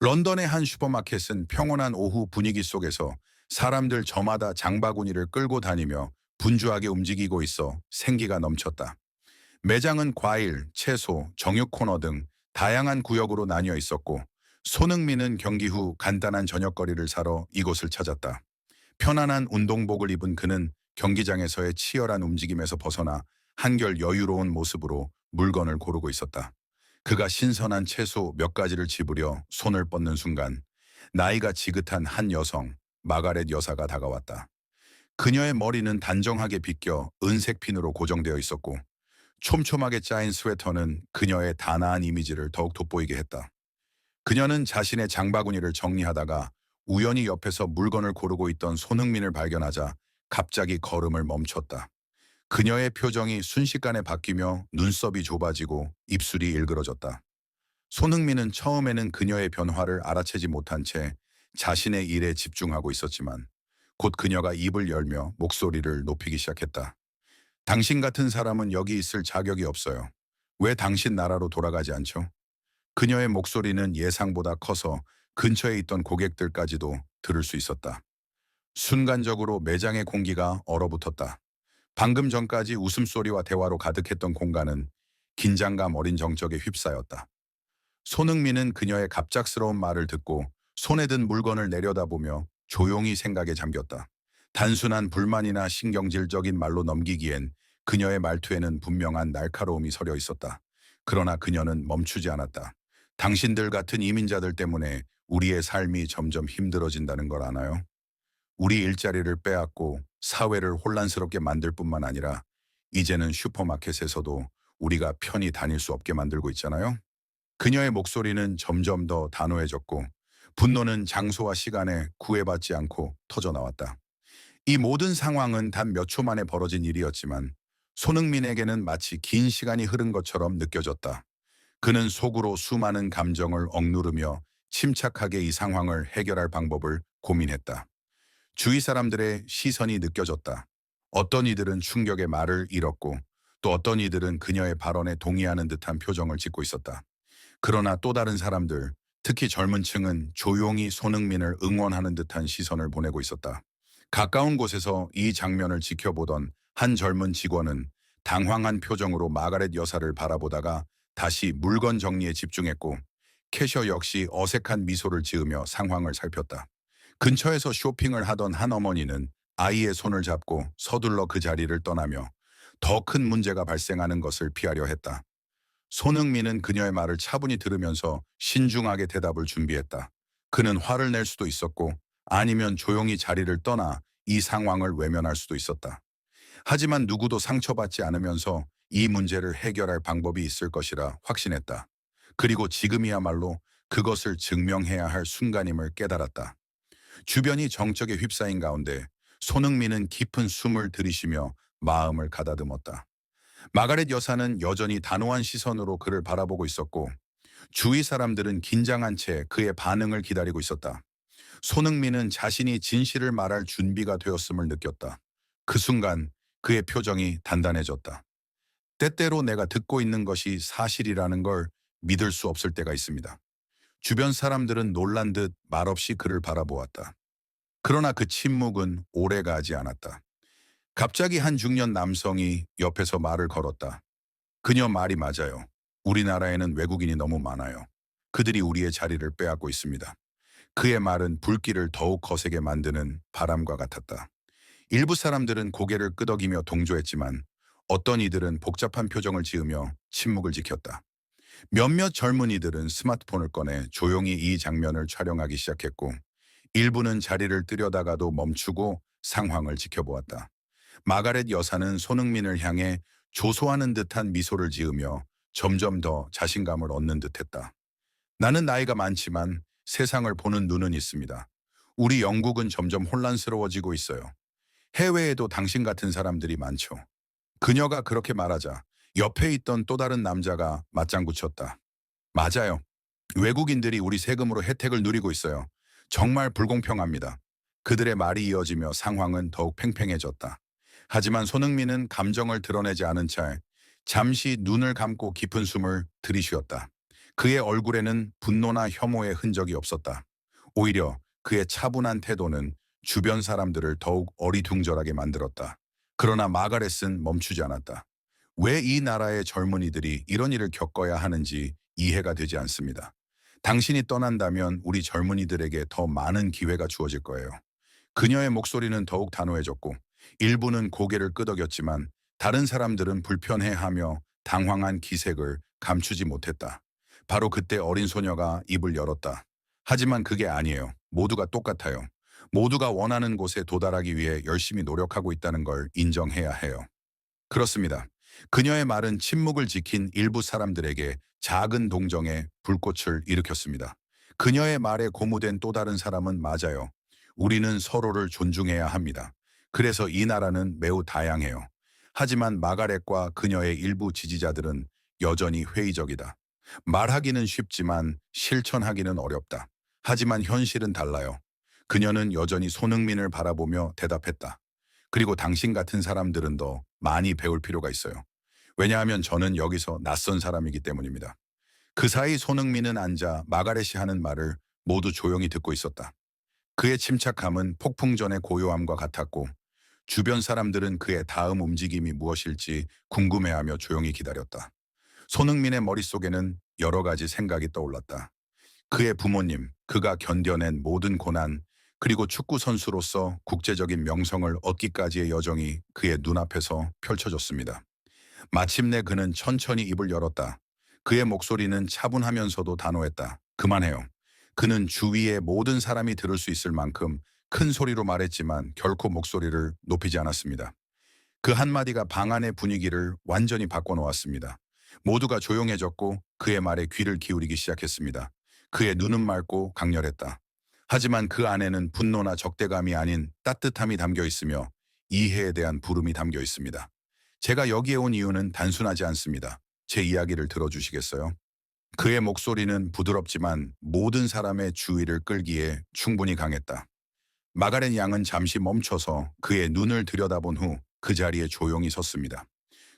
런던의 한 슈퍼마켓은 평온한 오후 분위기 속에서 사람들 저마다 장바구니를 끌고 다니며 분주하게 움직이고 있어 생기가 넘쳤다. 매장은 과일, 채소, 정육 코너 등 다양한 구역으로 나뉘어 있었고, 손흥민은 경기 후 간단한 저녁거리를 사러 이곳을 찾았다. 편안한 운동복을 입은 그는 경기장에서의 치열한 움직임에서 벗어나 한결 여유로운 모습으로 물건을 고르고 있었다. 그가 신선한 채소 몇 가지를 집으려 손을 뻗는 순간 나이가 지긋한 한 여성, 마가렛 여사가 다가왔다. 그녀의 머리는 단정하게 빗겨 은색 핀으로 고정되어 있었고, 촘촘하게 짜인 스웨터는 그녀의 단아한 이미지를 더욱 돋보이게 했다. 그녀는 자신의 장바구니를 정리하다가 우연히 옆에서 물건을 고르고 있던 손흥민을 발견하자 갑자기 걸음을 멈췄다. 그녀의 표정이 순식간에 바뀌며 눈썹이 좁아지고 입술이 일그러졌다. 손흥민은 처음에는 그녀의 변화를 알아채지 못한 채 자신의 일에 집중하고 있었지만, 곧 그녀가 입을 열며 목소리를 높이기 시작했다. 당신 같은 사람은 여기 있을 자격이 없어요. 왜 당신 나라로 돌아가지 않죠? 그녀의 목소리는 예상보다 커서 근처에 있던 고객들까지도 들을 수 있었다. 순간적으로 매장의 공기가 얼어붙었다. 방금 전까지 웃음소리와 대화로 가득했던 공간은 긴장감 어린 정적에 휩싸였다. 손흥민은 그녀의 갑작스러운 말을 듣고 손에 든 물건을 내려다보며 조용히 생각에 잠겼다. 단순한 불만이나 신경질적인 말로 넘기기엔 그녀의 말투에는 분명한 날카로움이 서려 있었다. 그러나 그녀는 멈추지 않았다. 당신들 같은 이민자들 때문에 우리의 삶이 점점 힘들어진다는 걸 아나요? 우리 일자리를 빼앗고 사회를 혼란스럽게 만들 뿐만 아니라 이제는 슈퍼마켓에서도 우리가 편히 다닐 수 없게 만들고 있잖아요? 그녀의 목소리는 점점 더 단호해졌고, 분노는 장소와 시간에 구애받지 않고 터져나왔다. 이 모든 상황은 단 몇 초 만에 벌어진 일이었지만 손흥민에게는 마치 긴 시간이 흐른 것처럼 느껴졌다. 그는 속으로 수많은 감정을 억누르며 침착하게 이 상황을 해결할 방법을 고민했다. 주위 사람들의 시선이 느껴졌다. 어떤 이들은 충격의 말을 잃었고, 또 어떤 이들은 그녀의 발언에 동의하는 듯한 표정을 짓고 있었다. 그러나 또 다른 사람들, 특히 젊은 층은 조용히 손흥민을 응원하는 듯한 시선을 보내고 있었다. 가까운 곳에서 이 장면을 지켜보던 한 젊은 직원은 당황한 표정으로 마가렛 여사를 바라보다가 다시 물건 정리에 집중했고, 캐셔 역시 어색한 미소를 지으며 상황을 살폈다. 근처에서 쇼핑을 하던 한 어머니는 아이의 손을 잡고 서둘러 그 자리를 떠나며 더 큰 문제가 발생하는 것을 피하려 했다. 손흥민은 그녀의 말을 차분히 들으면서 신중하게 대답을 준비했다. 그는 화를 낼 수도 있었고, 아니면 조용히 자리를 떠나 이 상황을 외면할 수도 있었다. 하지만 누구도 상처받지 않으면서 이 문제를 해결할 방법이 있을 것이라 확신했다. 그리고 지금이야말로 그것을 증명해야 할 순간임을 깨달았다. 주변이 정적에 휩싸인 가운데 손흥민은 깊은 숨을 들이쉬며 마음을 가다듬었다. 마가렛 여사는 여전히 단호한 시선으로 그를 바라보고 있었고, 주위 사람들은 긴장한 채 그의 반응을 기다리고 있었다. 손흥민은 자신이 진실을 말할 준비가 되었음을 느꼈다. 그 순간 그의 표정이 단단해졌다. 때때로 내가 듣고 있는 것이 사실이라는 걸 믿을 수 없을 때가 있습니다. 주변 사람들은 놀란 듯 말없이 그를 바라보았다. 그러나 그 침묵은 오래가지 않았다. 갑자기 한 중년 남성이 옆에서 말을 걸었다. 그녀 말이 맞아요. 우리나라에는 외국인이 너무 많아요. 그들이 우리의 자리를 빼앗고 있습니다. 그의 말은 불길을 더욱 거세게 만드는 바람과 같았다. 일부 사람들은 고개를 끄덕이며 동조했지만, 어떤 이들은 복잡한 표정을 지으며 침묵을 지켰다. 몇몇 젊은이들은 스마트폰을 꺼내 조용히 이 장면을 촬영하기 시작했고, 일부는 자리를 뜨려다가도 멈추고 상황을 지켜보았다. 마가렛 여사는 손흥민을 향해 조소하는 듯한 미소를 지으며 점점 더 자신감을 얻는 듯했다. 나는 나이가 많지만 세상을 보는 눈은 있습니다. 우리 영국은 점점 혼란스러워지고 있어요. 해외에도 당신 같은 사람들이 많죠. 그녀가 그렇게 말하자 옆에 있던 또 다른 남자가 맞장구 쳤다. 맞아요. 외국인들이 우리 세금으로 혜택을 누리고 있어요. 정말 불공평합니다. 그들의 말이 이어지며 상황은 더욱 팽팽해졌다. 하지만 손흥민은 감정을 드러내지 않은 채 잠시 눈을 감고 깊은 숨을 들이쉬었다. 그의 얼굴에는 분노나 혐오의 흔적이 없었다. 오히려 그의 차분한 태도는 주변 사람들을 더욱 어리둥절하게 만들었다. 그러나 마가렛은 멈추지 않았다. 왜 이 나라의 젊은이들이 이런 일을 겪어야 하는지 이해가 되지 않습니다. 당신이 떠난다면 우리 젊은이들에게 더 많은 기회가 주어질 거예요. 그녀의 목소리는 더욱 단호해졌고 일부는 고개를 끄덕였지만 다른 사람들은 불편해하며 당황한 기색을 감추지 못했다. 바로 그때 어린 소녀가 입을 열었다. 하지만 그게 아니에요. 모두가 똑같아요. 모두가 원하는 곳에 도달하기 위해 열심히 노력하고 있다는 걸 인정해야 해요. 그렇습니다. 그녀의 말은 침묵을 지킨 일부 사람들에게 작은 동정의 불꽃을 일으켰습니다. 그녀의 말에 고무된 또 다른 사람은 맞아요. 우리는 서로를 존중해야 합니다. 그래서 이 나라는 매우 다양해요. 하지만 마가렛과 그녀의 일부 지지자들은 여전히 회의적이다. 말하기는 쉽지만 실천하기는 어렵다. 하지만 현실은 달라요. 그녀는 여전히 손흥민을 바라보며 대답했다. 그리고 당신 같은 사람들은 더 많이 배울 필요가 있어요. 왜냐하면 저는 여기서 낯선 사람이기 때문입니다. 그 사이 손흥민은 앉아 마가렛이 하는 말을 모두 조용히 듣고 있었다. 그의 침착함은 폭풍전의 고요함과 같았고 주변 사람들은 그의 다음 움직임이 무엇일지 궁금해하며 조용히 기다렸다. 손흥민의 머릿속에는 여러 가지 생각이 떠올랐다. 그의 부모님, 그가 견뎌낸 모든 고난, 그리고 축구 선수로서 국제적인 명성을 얻기까지의 여정이 그의 눈앞에서 펼쳐졌습니다. 마침내 그는 천천히 입을 열었다. 그의 목소리는 차분하면서도 단호했다. 그만해요. 그는 주위의 모든 사람이 들을 수 있을 만큼 큰 소리로 말했지만 결코 목소리를 높이지 않았습니다. 그 한마디가 방 안의 분위기를 완전히 바꿔놓았습니다. 모두가 조용해졌고 그의 말에 귀를 기울이기 시작했습니다. 그의 눈은 맑고 강렬했다. 하지만 그 안에는 분노나 적대감이 아닌 따뜻함이 담겨 있으며 이해에 대한 부름이 담겨 있습니다. 제가 여기에 온 이유는 단순하지 않습니다. 제 이야기를 들어주시겠어요? 그의 목소리는 부드럽지만 모든 사람의 주의를 끌기에 충분히 강했다. 마가렛 양은 잠시 멈춰서 그의 눈을 들여다본 후 그 자리에 조용히 섰습니다.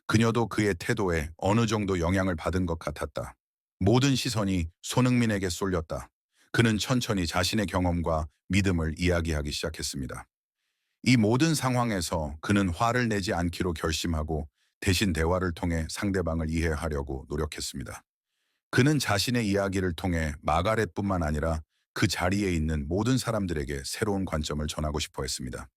그녀도 그의 태도에 어느 정도 영향을 받은 것 같았다. 모든 시선이 손흥민에게 쏠렸다. 그는 천천히 자신의 경험과 믿음을 이야기하기 시작했습니다. 이 모든 상황에서 그는 화를 내지 않기로 결심하고 대신 대화를 통해 상대방을 이해하려고 노력했습니다. 그는 자신의 이야기를 통해 마가렛뿐만 아니라 그 자리에 있는 모든 사람들에게 새로운 관점을 전하고 싶어 했습니다.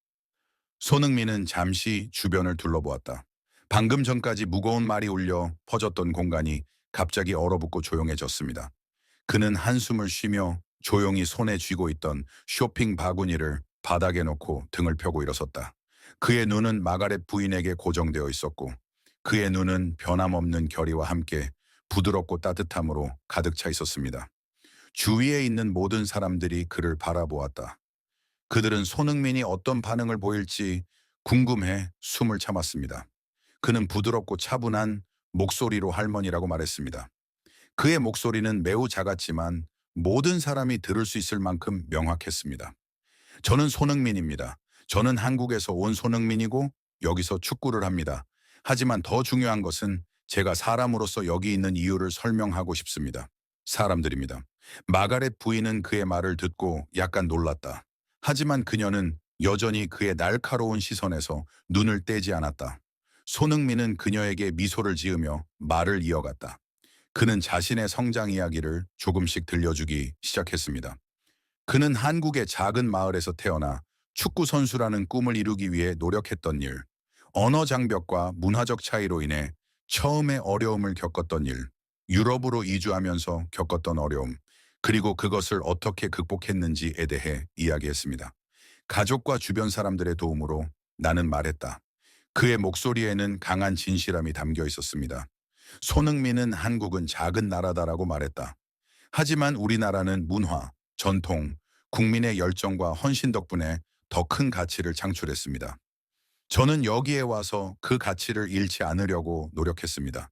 손흥민은 잠시 주변을 둘러보았다. 방금 전까지 무거운 말이 울려 퍼졌던 공간이 갑자기 얼어붙고 조용해졌습니다. 그는 한숨을 쉬며 조용히 손에 쥐고 있던 쇼핑 바구니를 바닥에 놓고 등을 펴고 일어섰다. 그의 눈은 마가렛 부인에게 고정되어 있었고 그의 눈은 변함없는 결의와 함께 부드럽고 따뜻함으로 가득 차 있었습니다. 주위에 있는 모든 사람들이 그를 바라보았다. 그들은 손흥민이 어떤 반응을 보일지 궁금해 숨을 참았습니다. 그는 부드럽고 차분한 목소리로 할머니라고 말했습니다. 그의 목소리는 매우 작았지만 모든 사람이 들을 수 있을 만큼 명확했습니다. 저는 손흥민입니다. 저는 한국에서 온 손흥민이고 여기서 축구를 합니다. 하지만 더 중요한 것은 제가 사람으로서 여기 있는 이유를 설명하고 싶습니다. 사람들입니다. 마가렛 부인은 그의 말을 듣고 약간 놀랐다. 하지만 그녀는 여전히 그의 날카로운 시선에서 눈을 떼지 않았다. 손흥민은 그녀에게 미소를 지으며 말을 이어갔다. 그는 자신의 성장 이야기를 조금씩 들려주기 시작했습니다. 그는 한국의 작은 마을에서 태어나 축구 선수라는 꿈을 이루기 위해 노력했던 일, 언어 장벽과 문화적 차이로 인해 처음에 어려움을 겪었던 일, 유럽으로 이주하면서 겪었던 어려움, 그리고 그것을 어떻게 극복했는지에 대해 이야기했습니다. 가족과 주변 사람들의 도움으로 나는 말했다. 그의 목소리에는 강한 진실함이 담겨 있었습니다. 손흥민은 한국은 작은 나라다라고 말했다. 하지만 우리나라는 문화, 전통, 국민의 열정과 헌신 덕분에 더 큰 가치를 창출했습니다. 저는 여기에 와서 그 가치를 잃지 않으려고 노력했습니다.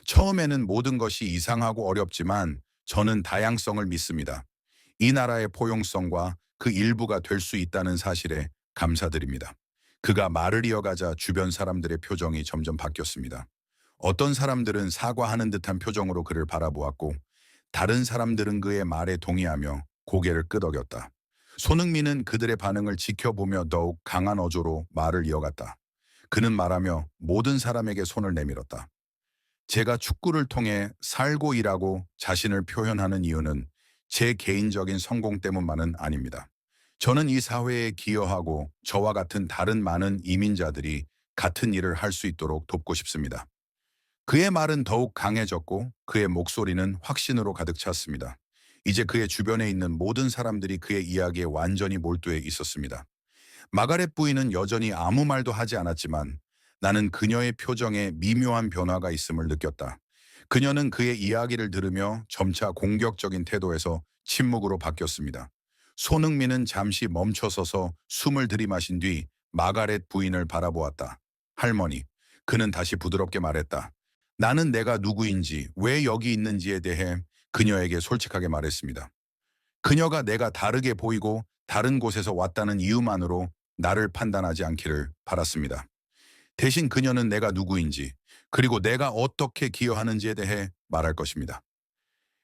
처음에는 모든 것이 이상하고 어렵지만 저는 다양성을 믿습니다. 이 나라의 포용성과 그 일부가 될 수 있다는 사실에 감사드립니다. 그가 말을 이어가자 주변 사람들의 표정이 점점 바뀌었습니다. 어떤 사람들은 사과하는 듯한 표정으로 그를 바라보았고 다른 사람들은 그의 말에 동의하며 고개를 끄덕였다. 손흥민은 그들의 반응을 지켜보며 더욱 강한 어조로 말을 이어갔다. 그는 말하며 모든 사람에게 손을 내밀었다. 제가 축구를 통해 살고 일하고 자신을 표현하는 이유는 제 개인적인 성공 때문만은 아닙니다. 저는 이 사회에 기여하고 저와 같은 다른 많은 이민자들이 같은 일을 할 수 있도록 돕고 싶습니다. 그의 말은 더욱 강해졌고 그의 목소리는 확신으로 가득 찼습니다. 이제 그의 주변에 있는 모든 사람들이 그의 이야기에 완전히 몰두해 있었습니다. 마가렛 부인은 여전히 아무 말도 하지 않았지만 나는 그녀의 표정에 미묘한 변화가 있음을 느꼈다. 그녀는 그의 이야기를 들으며 점차 공격적인 태도에서 침묵으로 바뀌었습니다. 손흥민은 잠시 멈춰서서 숨을 들이마신 뒤 마가렛 부인을 바라보았다. 할머니, 그는 다시 부드럽게 말했다. 나는 내가 누구인지, 왜 여기 있는지에 대해 그녀에게 솔직하게 말했습니다. 그녀가 내가 다르게 보이고 다른 곳에서 왔다는 이유만으로 나를 판단하지 않기를 바랐습니다. 대신 그녀는 내가 누구인지, 그리고 내가 어떻게 기여하는지에 대해 말할 것입니다.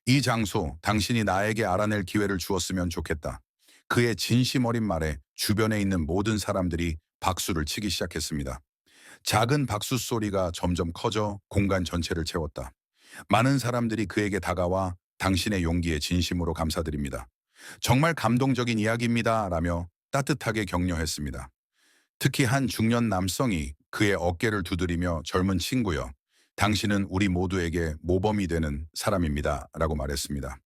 이 장소, 당신이 나에게 알아낼 기회를 주었으면 좋겠다. 그의 진심 어린 말에 주변에 있는 모든 사람들이 박수를 치기 시작했습니다. 작은 박수 소리가 점점 커져 공간 전체를 채웠다. 많은 사람들이 그에게 다가와 당신의 용기에 진심으로 감사드립니다. 정말 감동적인 이야기입니다. 라며 따뜻하게 격려했습니다. 특히 한 중년 남성이 그의 어깨를 두드리며 젊은 친구여, 당신은 우리 모두에게 모범이 되는 사람입니다. 라고 말했습니다.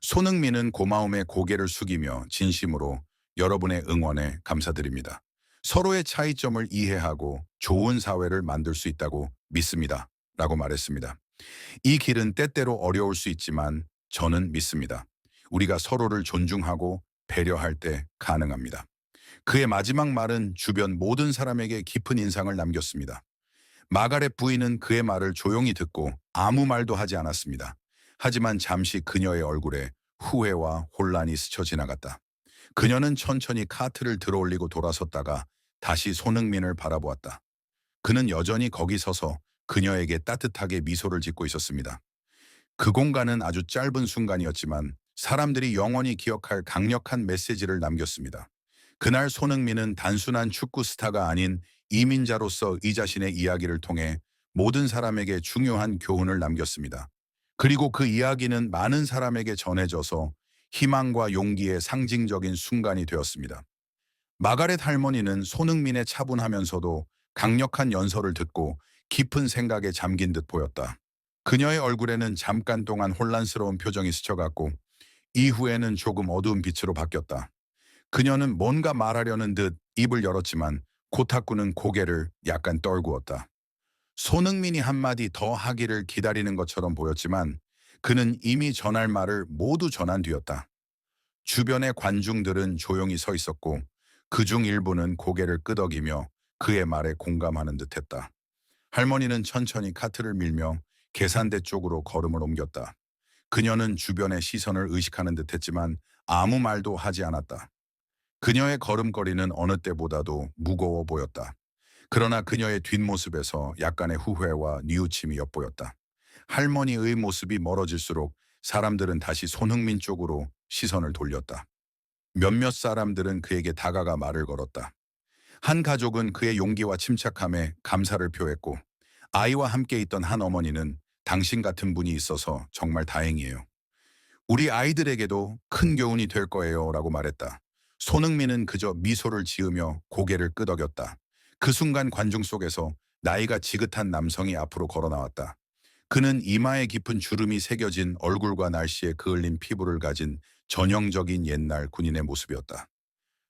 손흥민은 고마움에 고개를 숙이며 진심으로 여러분의 응원에 감사드립니다. 서로의 차이점을 이해하고 좋은 사회를 만들 수 있다고 믿습니다. 라고 말했습니다. 이 길은 때때로 어려울 수 있지만 저는 믿습니다. 우리가 서로를 존중하고 배려할 때 가능합니다. 그의 마지막 말은 주변 모든 사람에게 깊은 인상을 남겼습니다. 마가렛 부인은 그의 말을 조용히 듣고 아무 말도 하지 않았습니다. 하지만 잠시 그녀의 얼굴에 후회와 혼란이 스쳐 지나갔다. 그녀는 천천히 카트를 들어올리고 돌아섰다가 다시 손흥민을 바라보았다. 그는 여전히 거기 서서 그녀에게 따뜻하게 미소를 짓고 있었습니다. 그 공간은 아주 짧은 순간이었지만 사람들이 영원히 기억할 강력한 메시지를 남겼습니다. 그날 손흥민은 단순한 축구 스타가 아닌 이민자로서 이 자신의 이야기를 통해 모든 사람에게 중요한 교훈을 남겼습니다. 그리고 그 이야기는 많은 사람에게 전해져서 희망과 용기의 상징적인 순간이 되었습니다. 마가렛 할머니는 손흥민의 차분하면서도 강력한 연설을 듣고 깊은 생각에 잠긴 듯 보였다. 그녀의 얼굴에는 잠깐 동안 혼란스러운 표정이 스쳐갔고 이후에는 조금 어두운 빛으로 바뀌었다. 그녀는 뭔가 말하려는 듯 입을 열었지만 코타쿠는 고개를 약간 떨구었다. 손흥민이 한마디 더 하기를 기다리는 것처럼 보였지만 그는 이미 전할 말을 모두 전한 뒤였다. 주변의 관중들은 조용히 서 있었고 그중 일부는 고개를 끄덕이며 그의 말에 공감하는 듯했다. 할머니는 천천히 카트를 밀며 계산대 쪽으로 걸음을 옮겼다. 그녀는 주변의 시선을 의식하는 듯했지만 아무 말도 하지 않았다. 그녀의 걸음걸이는 어느 때보다도 무거워 보였다. 그러나 그녀의 뒷모습에서 약간의 후회와 뉘우침이 엿보였다. 할머니의 모습이 멀어질수록 사람들은 다시 손흥민 쪽으로 시선을 돌렸다. 몇몇 사람들은 그에게 다가가 말을 걸었다. 한 가족은 그의 용기와 침착함에 감사를 표했고 아이와 함께 있던 한 어머니는 당신 같은 분이 있어서 정말 다행이에요. 우리 아이들에게도 큰 교훈이 될 거예요 라고 말했다. 손흥민은 그저 미소를 지으며 고개를 끄덕였다. 그 순간 관중 속에서 나이가 지긋한 남성이 앞으로 걸어 나왔다. 그는 이마에 깊은 주름이 새겨진 얼굴과 날씨에 그을린 피부를 가진 전형적인 옛날 군인의 모습이었다.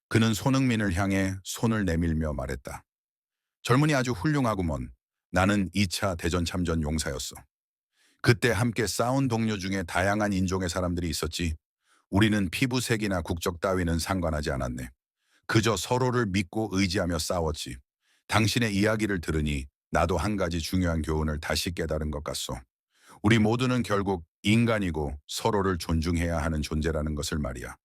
그는 손흥민을 향해 손을 내밀며 말했다. 젊은이 아주 훌륭하구먼. 나는 2차 대전 참전 용사였어. 그때 함께 싸운 동료 중에 다양한 인종의 사람들이 있었지. 우리는 피부색이나 국적 따위는 상관하지 않았네. 그저 서로를 믿고 의지하며 싸웠지. 당신의 이야기를 들으니 나도 한 가지 중요한 교훈을 다시 깨달은 것 같소. 우리 모두는 결국 인간이고 서로를 존중해야 하는 존재라는 것을 말이야.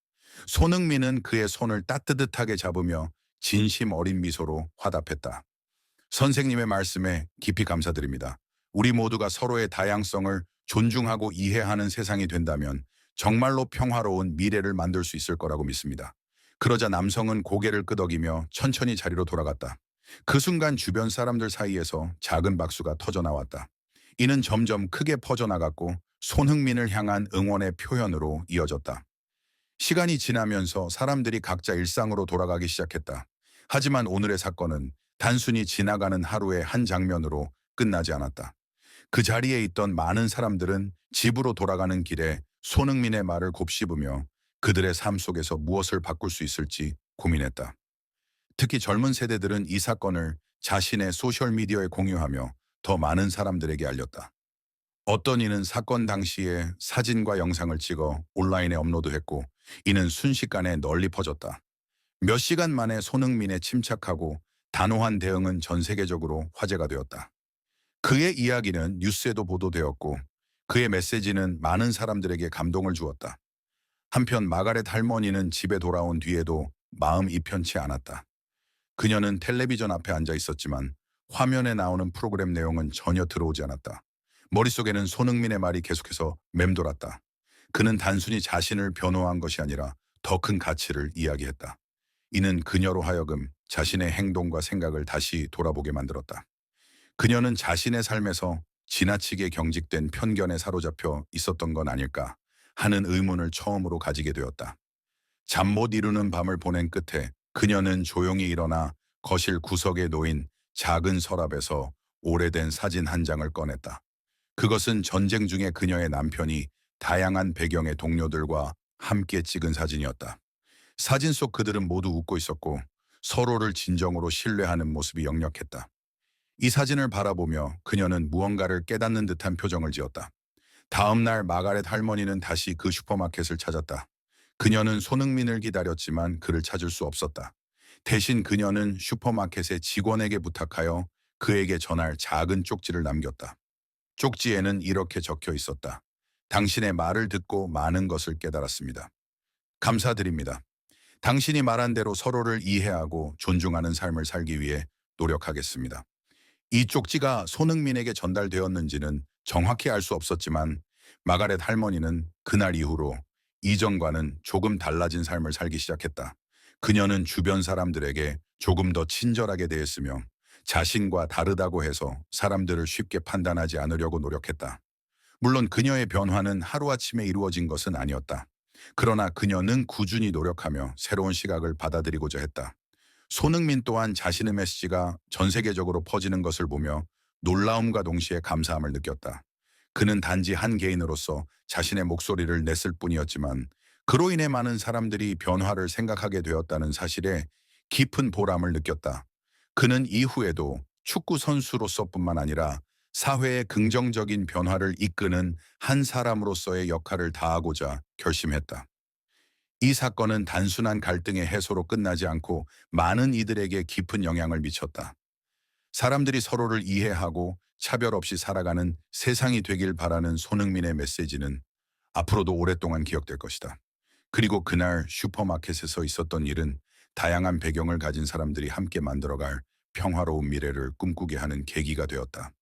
손흥민은 그의 손을 따뜻하게 잡으며 진심 어린 미소로 화답했다. 선생님의 말씀에 깊이 감사드립니다. 우리 모두가 서로의 다양성을 존중하고 이해하는 세상이 된다면 정말로 평화로운 미래를 만들 수 있을 거라고 믿습니다. 그러자 남성은 고개를 끄덕이며 천천히 자리로 돌아갔다. 그 순간 주변 사람들 사이에서 작은 박수가 터져 나왔다. 이는 점점 크게 퍼져나갔고 손흥민을 향한 응원의 표현으로 이어졌다. 시간이 지나면서 사람들이 각자 일상으로 돌아가기 시작했다. 하지만 오늘의 사건은 단순히 지나가는 하루의 한 장면으로 끝나지 않았다. 그 자리에 있던 많은 사람들은 집으로 돌아가는 길에 손흥민의 말을 곱씹으며 그들의 삶 속에서 무엇을 바꿀 수 있을지 고민했다. 특히 젊은 세대들은 이 사건을 자신의 소셜미디어에 공유하며 더 많은 사람들에게 알렸다. 어떤 이는 사건 당시에 사진과 영상을 찍어 온라인에 업로드했고 이는 순식간에 널리 퍼졌다. 몇 시간 만에 손흥민의 침착하고 단호한 대응은 전 세계적으로 화제가 되었다. 그의 이야기는 뉴스에도 보도되었고 그의 메시지는 많은 사람들에게 감동을 주었다. 한편 마가렛 할머니는 집에 돌아온 뒤에도 마음이 편치 않았다. 그녀는 텔레비전 앞에 앉아 있었지만 화면에 나오는 프로그램 내용은 전혀 들어오지 않았다. 머릿속에는 손흥민의 말이 계속해서 맴돌았다. 그는 단순히 자신을 변호한 것이 아니라 더 큰 가치를 이야기했다. 이는 그녀로 하여금 자신의 행동과 생각을 다시 돌아보게 만들었다. 그녀는 자신의 삶에서 지나치게 경직된 편견에 사로잡혀 있었던 건 아닐까 하는 의문을 처음으로 가지게 되었다. 잠 못 이루는 밤을 보낸 끝에 그녀는 조용히 일어나 거실 구석에 놓인 작은 서랍에서 오래된 사진 한 장을 꺼냈다. 그것은 전쟁 중에 그녀의 남편이 다양한 배경의 동료들과 함께 찍은 사진이었다. 사진 속 그들은 모두 웃고 있었고 서로를 진정으로 신뢰하는 모습이 역력했다. 이 사진을 바라보며 그녀는 무언가를 깨닫는 듯한 표정을 지었다. 다음 날 마가렛 할머니는 다시 그 슈퍼마켓을 찾았다. 그녀는 손흥민을 기다렸지만 그를 찾을 수 없었다. 대신 그녀는 슈퍼마켓의 직원에게 부탁하여 그에게 전할 작은 쪽지를 남겼다. 쪽지에는 이렇게 적혀 있었다. 당신의 말을 듣고 많은 것을 깨달았습니다. 감사드립니다. 당신이 말한 대로 서로를 이해하고 존중하는 삶을 살기 위해 노력하겠습니다. 이 쪽지가 손흥민에게 전달되었는지는 정확히 알 수 없었지만 마가렛 할머니는 그날 이후로 이전과는 조금 달라진 삶을 살기 시작했다. 그녀는 주변 사람들에게 조금 더 친절하게 대했으며 자신과 다르다고 해서 사람들을 쉽게 판단하지 않으려고 노력했다. 물론 그녀의 변화는 하루아침에 이루어진 것은 아니었다. 그러나 그녀는 꾸준히 노력하며 새로운 시각을 받아들이고자 했다. 손흥민 또한 자신의 메시지가 전 세계적으로 퍼지는 것을 보며 놀라움과 동시에 감사함을 느꼈다. 그는 단지 한 개인으로서 자신의 목소리를 냈을 뿐이었지만 그로 인해 많은 사람들이 변화를 생각하게 되었다는 사실에 깊은 보람을 느꼈다. 그는 이후에도 축구 선수로서뿐만 아니라 사회의 긍정적인 변화를 이끄는 한 사람으로서의 역할을 다하고자 결심했다. 이 사건은 단순한 갈등의 해소로 끝나지 않고 많은 이들에게 깊은 영향을 미쳤다. 사람들이 서로를 이해하고 차별 없이 살아가는 세상이 되길 바라는 손흥민의 메시지는 앞으로도 오랫동안 기억될 것이다. 그리고 그날 슈퍼마켓에서 있었던 일은 다양한 배경을 가진 사람들이 함께 만들어갈 평화로운 미래를 꿈꾸게 하는 계기가 되었다.